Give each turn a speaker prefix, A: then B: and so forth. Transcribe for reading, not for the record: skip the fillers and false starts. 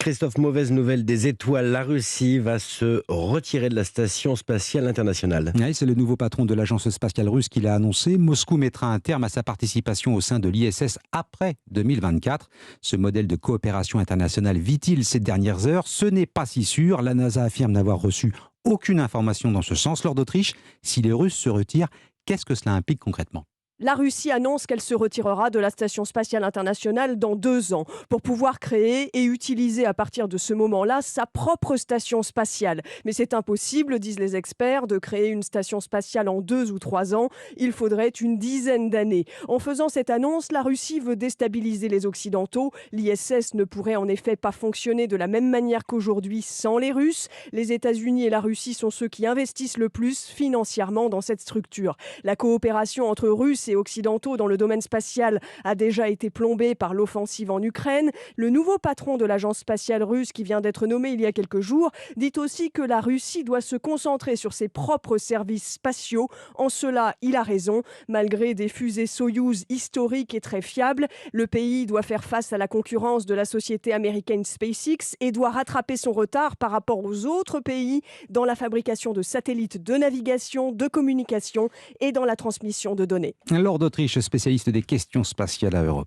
A: Christophe, mauvaise nouvelle des étoiles. La Russie va se retirer de la station spatiale internationale.
B: Oui, c'est le nouveau patron de l'agence spatiale russe qui l'a annoncé. Moscou mettra un terme à sa participation au sein de l'ISS après 2024. Ce modèle de coopération internationale vit-il ces dernières heures? Ce n'est pas si sûr. La NASA affirme n'avoir reçu aucune information dans ce sens lors d'Autriche. Si les Russes se retirent, qu'est-ce que cela implique concrètement?
C: La Russie annonce qu'elle se retirera de la Station spatiale internationale dans 2 ans pour pouvoir créer et utiliser à partir de ce moment-là sa propre station spatiale. Mais c'est impossible, disent les experts, de créer une station spatiale en 2 ou 3 ans. Il faudrait une dizaine d'années. En faisant cette annonce, la Russie veut déstabiliser les Occidentaux. L'ISS ne pourrait en effet pas fonctionner de la même manière qu'aujourd'hui sans les Russes. Les États-Unis et la Russie sont ceux qui investissent le plus financièrement dans cette structure. La coopération entre Russes et occidentaux dans le domaine spatial a déjà été plombée par l'offensive en Ukraine. Le nouveau patron de l'agence spatiale russe, qui vient d'être nommé il y a quelques jours, dit aussi que la Russie doit se concentrer sur ses propres services spatiaux. En cela, il a raison. Malgré des fusées Soyouz historiques et très fiables, le pays doit faire face à la concurrence de la société américaine SpaceX et doit rattraper son retard par rapport aux autres pays dans la fabrication de satellites de navigation, de communication et dans la transmission de données.
B: Lors d'Autriche, spécialiste des questions spatiales à Europe.